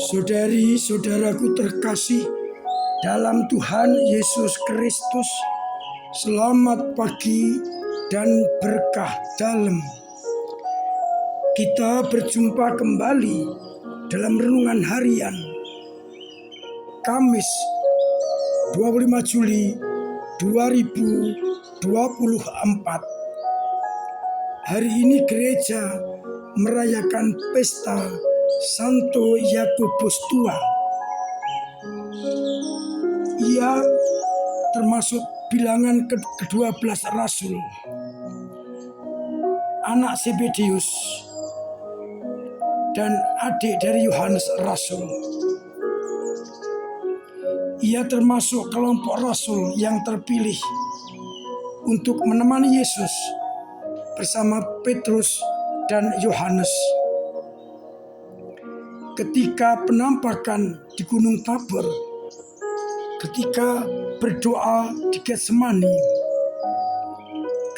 Saudari-saudaraku terkasih dalam Tuhan Yesus Kristus, selamat pagi dan berkah dalam. Kita berjumpa kembali dalam renungan harian Kamis 25 Juli 2024. Hari ini gereja merayakan pesta Santo Yakobus Tua. Ia termasuk bilangan ke-12 rasul, anak Zebedeus dan adik dari Yohanes Rasul. Ia termasuk kelompok rasul yang terpilih untuk menemani Yesus bersama Petrus dan Yohanes ketika penampakan di Gunung Tabor, ketika berdoa di Getsemani,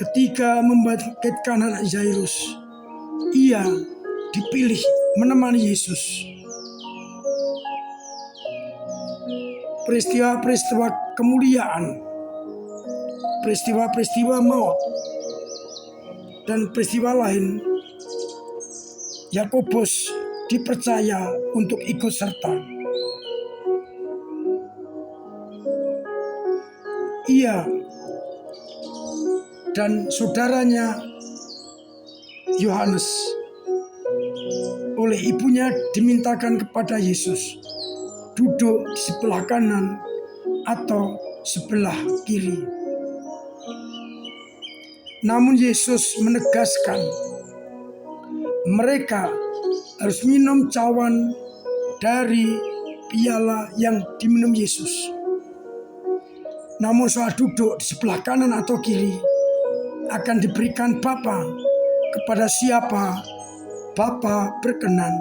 ketika membangkitkan anak Jairus. Ia dipilih menemani Yesus. Peristiwa-peristiwa kemuliaan, peristiwa-peristiwa maut, dan peristiwa lain, Yakobus dipercaya untuk ikut serta. Ia dan saudaranya Yohanes oleh ibunya dimintakan kepada Yesus duduk di sebelah kanan atau sebelah kiri. Namun Yesus menegaskan mereka harus minum cawan dari piala yang diminum Yesus. Namun soal duduk di sebelah kanan atau kiri akan diberikan Bapa kepada siapa Bapa berkenan.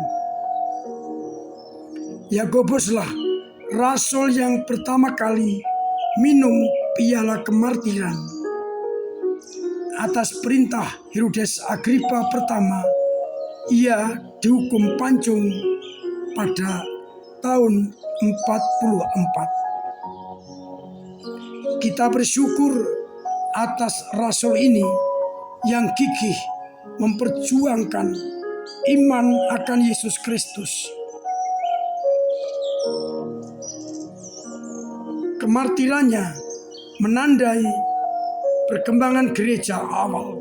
Yakobuslah rasul yang pertama kali minum piala kemartiran. Atas perintah Herodes Agripa pertama, ia dihukum pancung pada tahun 44. Kita bersyukur atas rasul ini yang gigih memperjuangkan iman akan Yesus Kristus. Kemartirannya menandai perkembangan gereja awal.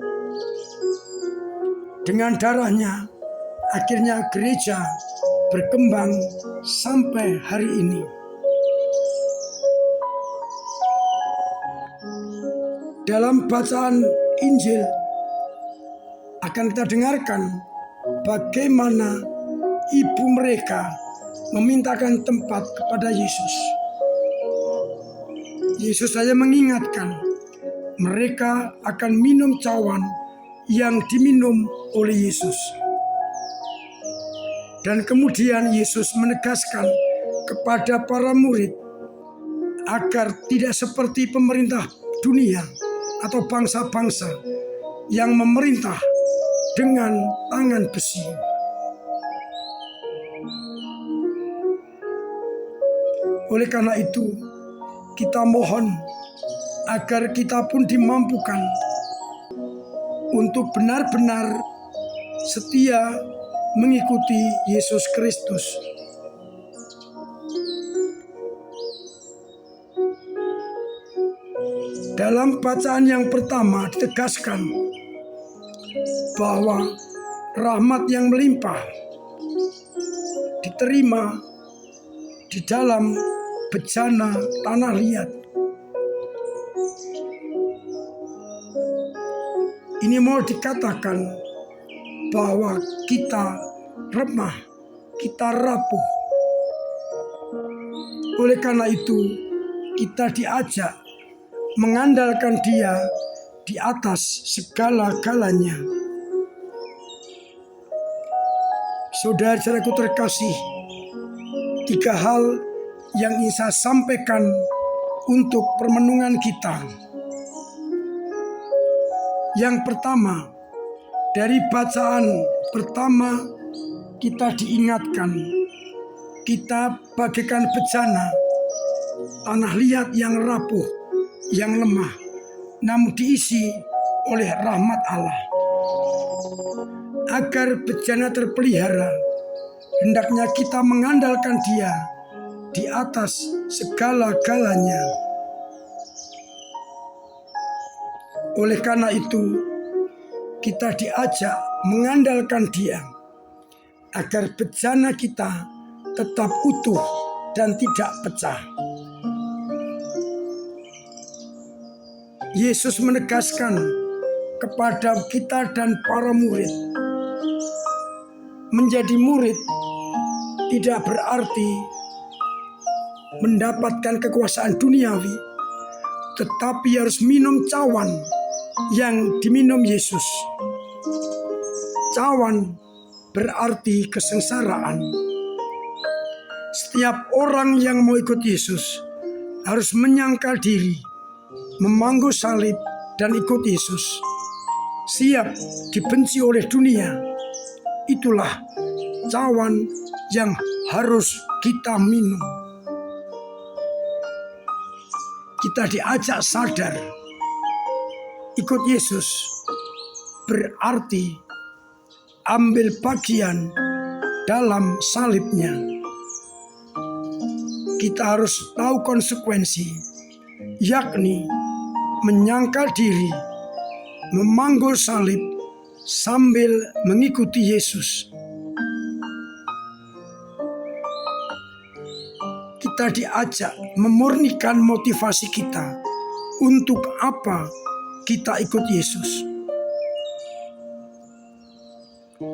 Dengan darahnya, akhirnya gereja berkembang sampai hari ini. Dalam bacaan Injil akan kita dengarkan bagaimana ibu mereka memintakan tempat kepada Yesus. Yesus saja mengingatkan mereka akan minum cawan yang diminum oleh Yesus. Dan kemudian Yesus menegaskan kepada para murid agar tidak seperti pemerintah dunia atau bangsa-bangsa yang memerintah dengan tangan besi. Oleh karena itu, kita mohon agar kita pun dimampukan untuk benar-benar setia mengikuti Yesus Kristus. Dalam bacaan yang pertama ditegaskan bahwa rahmat yang melimpah diterima di dalam bejana tanah liat. Ini mau dikatakan bahwa kita lemah, kita rapuh. Oleh karena itu, kita diajak mengandalkan Dia di atas segala-galanya. Saudara-saudaraku terkasih, 3 hal yang ingin saya sampaikan untuk permenungan kita. Yang pertama, dari bacaan pertama kita diingatkan kita bagaikan bejana, tanah liat yang rapuh, yang lemah, namun diisi oleh rahmat Allah. Agar bejana terpelihara, hendaknya kita mengandalkan Dia di atas segala-galanya. Oleh karena itu, kita diajak mengandalkan Dia agar bejana kita tetap utuh dan tidak pecah. Yesus menegaskan kepada kita dan para murid, menjadi murid tidak berarti mendapatkan kekuasaan duniawi, tetapi harus minum cawan yang diminum Yesus. Cawan berarti kesengsaraan. Setiap orang yang mau ikut Yesus harus menyangkal diri, memangku salib dan ikut Yesus. Siap dibenci oleh dunia. Itulah cawan yang harus kita minum. Kita diajak sadar, ikut Yesus berarti ambil bagian dalam salibnya. Kita harus tahu konsekuensi, yakni menyangkal diri, memanggul salib sambil mengikuti Yesus. Kita diajak memurnikan motivasi kita. Untuk apa kita ikut Yesus?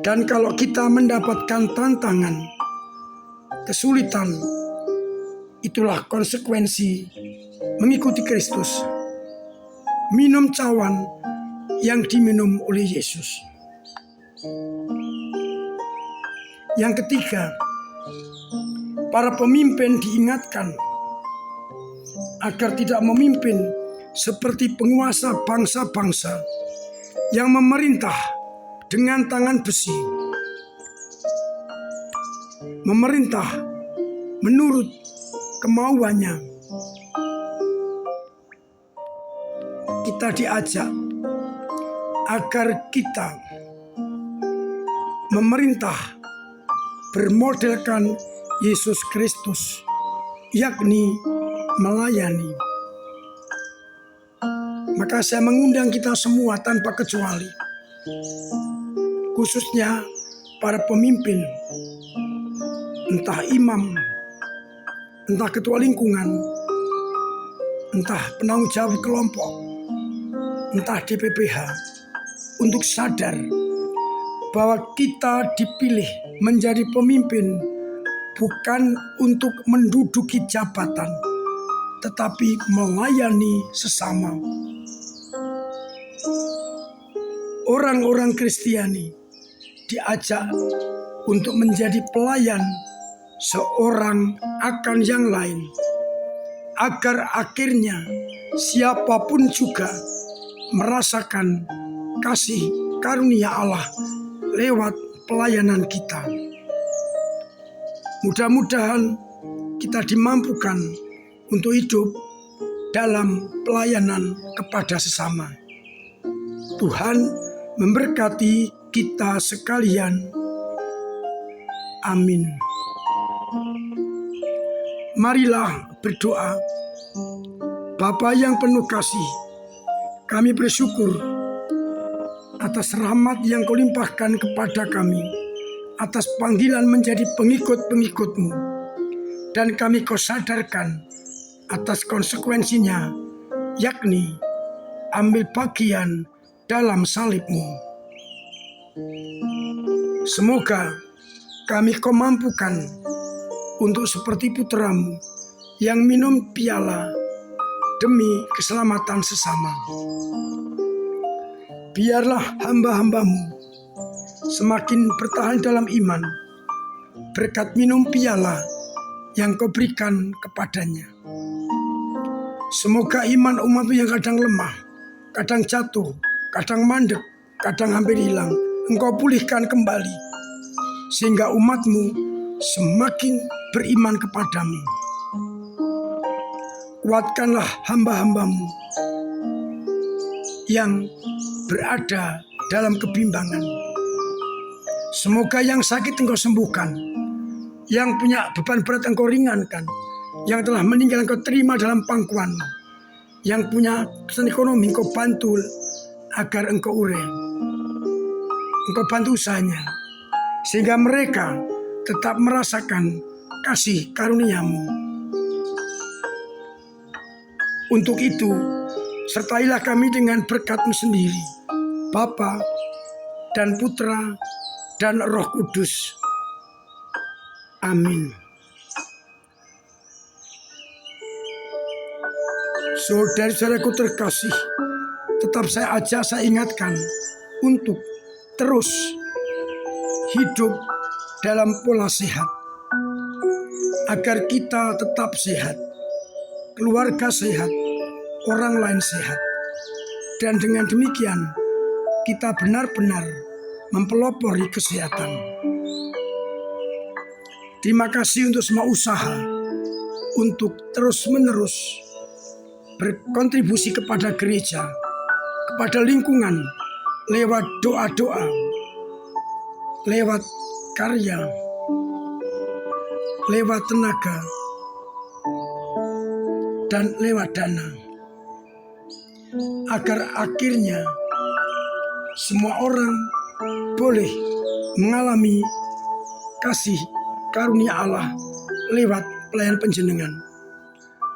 Dan kalau kita mendapatkan tantangan, kesulitan, itulah konsekuensi mengikuti Kristus. Minum cawan yang diminum oleh Yesus. Yang ketiga, para pemimpin diingatkan agar tidak memimpin seperti penguasa bangsa-bangsa yang memerintah dengan tangan besi. Memerintah menurut kemauannya. Kita diajak agar kita memerintah bermodelkan Yesus Kristus, yakni melayani. Maka saya mengundang kita semua tanpa kecuali, khususnya para pemimpin, entah imam, entah ketua lingkungan, entah penanggung jawab kelompok, entah DPPH, untuk sadar bahwa kita dipilih menjadi pemimpin bukan untuk menduduki jabatan, tetapi melayani sesama. Orang-orang Kristiani diajak untuk menjadi pelayan seorang akan yang lain, agar akhirnya siapapun juga merasakan kasih karunia Allah lewat pelayanan kita. Mudah-mudahan kita dimampukan untuk hidup dalam pelayanan kepada sesama. Tuhan memberkati kita sekalian. Amin. Marilah berdoa. Bapa yang penuh kasih, kami bersyukur atas rahmat yang Kau limpahkan kepada kami, atas panggilan menjadi pengikut-pengikut-Mu, dan kami Kau sadarkan atas konsekuensinya, yakni ambil bagian dalam salib-Mu. Semoga kami Kau mampukan untuk seperti putra-Mu yang minum piala demi keselamatan sesama. Biarlah hamba-hamba-Mu semakin bertahan dalam iman berkat minum piala yang Kau berikan kepadanya. Semoga iman umat-Mu yang kadang lemah, kadang jatuh, kadang mandek, kadang hampir hilang, Engkau pulihkan kembali, sehingga umat-Mu semakin beriman kepadamu. Kuatkanlah hamba-hambamu yang berada dalam kebimbangan. Semoga yang sakit Engkau sembuhkan, yang punya beban berat Engkau ringankan, yang telah meninggal Engkau terima dalam pangkuan-Mu, yang punya kesulitan ekonomi Engkau bantu agar Engkau urei, Engkau bantu usahanya, sehingga mereka tetap merasakan kasih karunia-Mu. Untuk itu, sertailah kami dengan berkat-Mu sendiri, Bapa dan Putra dan Roh Kudus. Amin. Saudara-saudaraku terkasih, tetap saya ingatkan untuk terus hidup dalam pola sehat, agar kita tetap sehat, keluarga sehat, orang lain sehat. Dan dengan demikian kita benar-benar mempelopori kesehatan. Terima kasih untuk semua usaha untuk terus-menerus berkontribusi kepada gereja, kepada lingkungan, lewat doa-doa, lewat karya, lewat tenaga, dan lewat dana, agar akhirnya semua orang boleh mengalami kasih karunia Allah lewat pelayan penjenengan.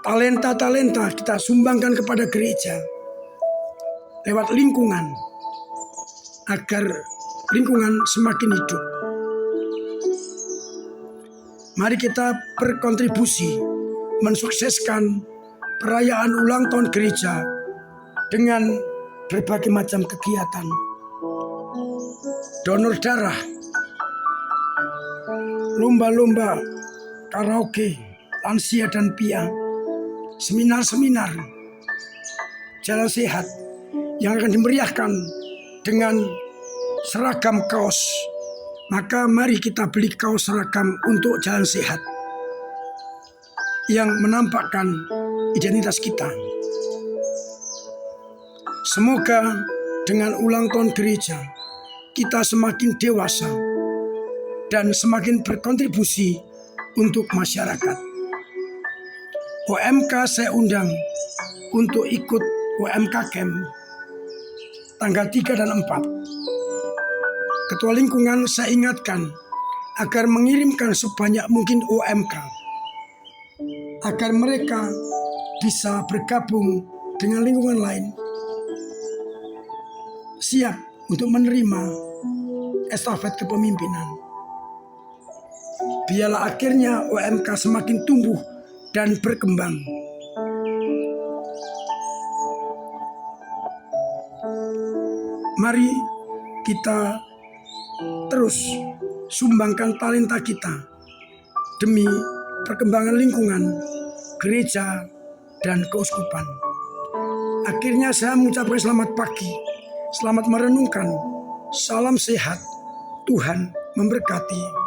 Talenta-talenta kita sumbangkan kepada gereja lewat lingkungan, agar lingkungan semakin hidup. Mari kita berkontribusi mensukseskan perayaan ulang tahun gereja dengan berbagai macam kegiatan. Donor darah, lomba-lomba, karaoke, lansia dan pia, seminar-seminar, jalan sehat yang akan dimeriahkan dengan seragam kaos. Maka mari kita beli kaos seragam untuk jalan sehat yang menampakkan identitas kita. Semoga dengan ulang tahun gereja kita semakin dewasa dan semakin berkontribusi untuk masyarakat. OMK saya undang untuk ikut OMK Camp tanggal 3 dan 4. Ketua lingkungan saya ingatkan agar mengirimkan sebanyak mungkin OMK, agar mereka bisa bergabung dengan lingkungan lain, siap untuk menerima estafet kepemimpinan. Biarlah akhirnya OMK semakin tumbuh dan berkembang. Mari kita terus sumbangkan talenta kita demi perkembangan lingkungan, gereja, dan keuskupan. Akhirnya saya mengucapkan selamat pagi, selamat merenungkan, salam sehat, Tuhan memberkati.